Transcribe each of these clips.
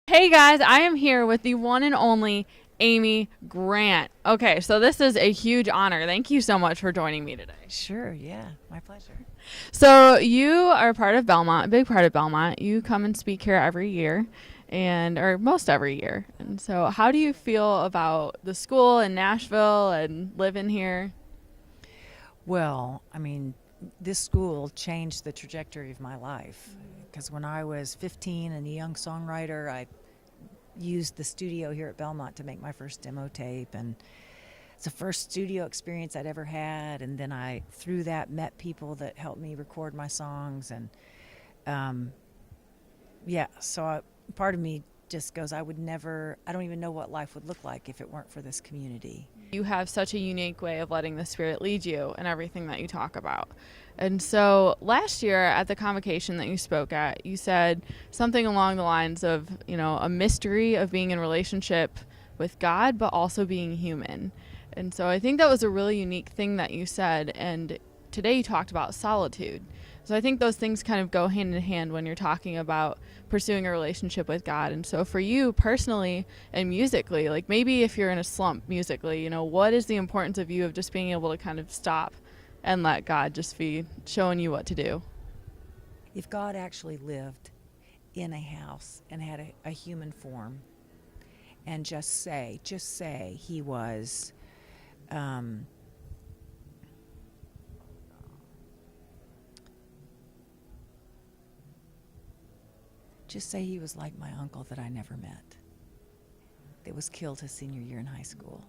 Hey guys, I am here with the one and only Amy Grant. Okay, so this is a huge honor. Thank you so much for joining me today. Sure, yeah, my pleasure. So, you are part of Belmont, a big part of Belmont. You come and speak here every year and or most every year. And so, how do you feel about the school in Nashville and living here? Well, this school changed the trajectory of my life because when I was 15 and a young songwriter, I used the studio here at Belmont to make my first demo tape. And it's the first studio experience I'd ever had. And then I, through that, met people that helped me record my songs. And um, yeah, part of me just goes, I don't even know what life would look like if it weren't for this community. You have such a unique way of letting the Spirit lead you in everything that you talk about. And so last year at the convocation that you spoke at, you said something along the lines of, a mystery of being in relationship with God, but also being human. And so I think that was a really unique thing that you said. And today you talked about solitude. So I think those things kind of go hand in hand when you're talking about pursuing a relationship with God. And so for you personally and musically, like maybe if you're in a slump musically, what is the importance of you of just being able to kind of stop and let God just be showing you what to do? If God actually lived in a house and had a human form, and just say he was um, just say he was like my uncle that I never met, that was killed his senior year in high school.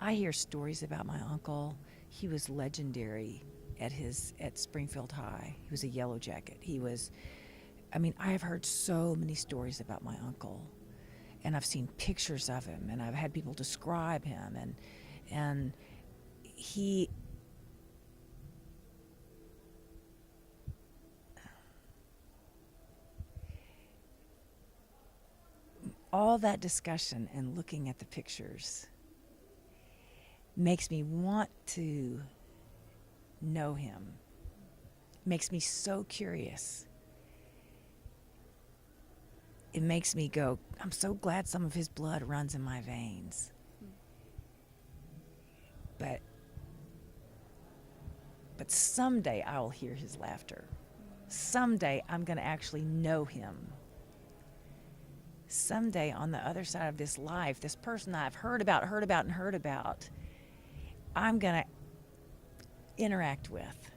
I hear stories about my uncle. He was legendary at Springfield High. He was a yellow jacket. I have heard so many stories about my uncle, and I've seen pictures of him, and I've had people describe him, and he all that discussion and looking at the pictures makes me want to know him, makes me so curious. It makes me go, I'm so glad some of his blood runs in my veins. But but someday I'll hear his laughter. Someday I'm going to actually know him. Someday on the other side of this life, this person I've heard about, I'm going to interact with.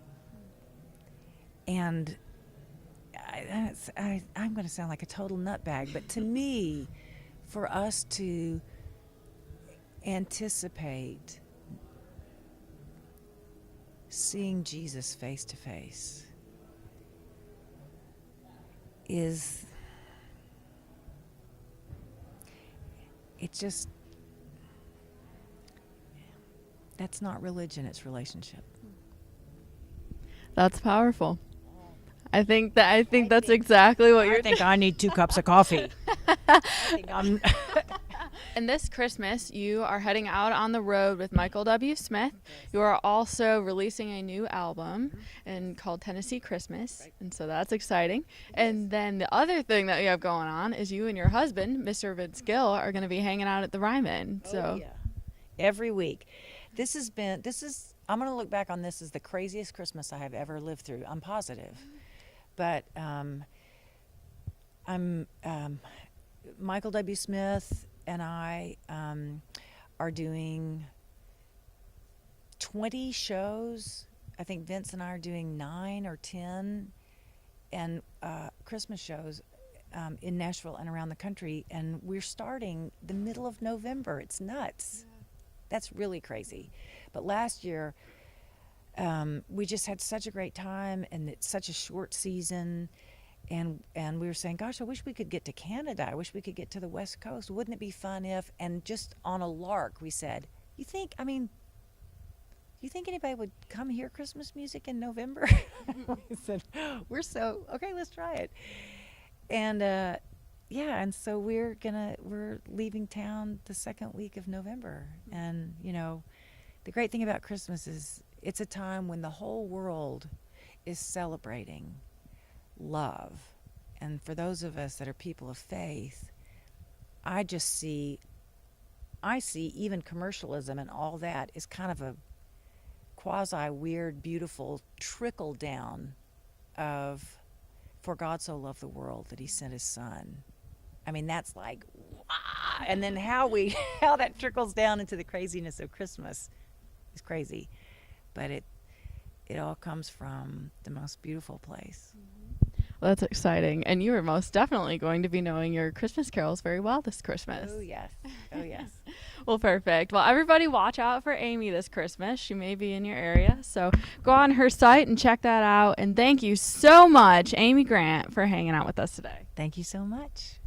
And I'm going to sound like a total nutbag, but to me, for us to anticipate seeing Jesus face to face is, it's just, that's not religion, it's relationship. That's powerful. I think that's exactly what you're I think I need 2 cups of coffee. I think I'm And this Christmas, you are heading out on the road with Michael W. Smith. You are also releasing a new album and called Tennessee Christmas, and so that's exciting. And then the other thing that you have going on is you and your husband, Mr. Vince Gill, are going to be hanging out at the Ryman. Oh So yeah. Every week. I'm going to look back on this as the craziest Christmas I have ever lived through. I'm positive. But I'm Michael W. Smith and I are doing 20 shows. I think Vince and I are doing 9 or 10 and Christmas shows in Nashville and around the country. And we're starting the middle of November. It's nuts. That's really crazy. But last year, we just had such a great time, and it's such a short season. And we were saying, gosh, I wish we could get to Canada. I wish we could get to the West Coast. Wouldn't it be fun if? And just on a lark, we said, you think anybody would come hear Christmas music in November? We said, okay, let's try it. And yeah, and so we're leaving town the second week of November. And the great thing about Christmas is it's a time when the whole world is celebrating love And for those of us that are people of faith, I see even commercialism and all that is kind of a quasi weird, beautiful trickle down of for God so loved the world that he sent his son. I mean, that's like, wow. And then how that trickles down into the craziness of Christmas is crazy. But it all comes from the most beautiful place. Well, that's exciting. And you are most definitely going to be knowing your Christmas carols very well this Christmas. Oh, yes. Oh, yes. Well, perfect. Well, everybody watch out for Amy this Christmas. She may be in your area. So go on her site and check that out. And thank you so much, Amy Grant, for hanging out with us today. Thank you so much.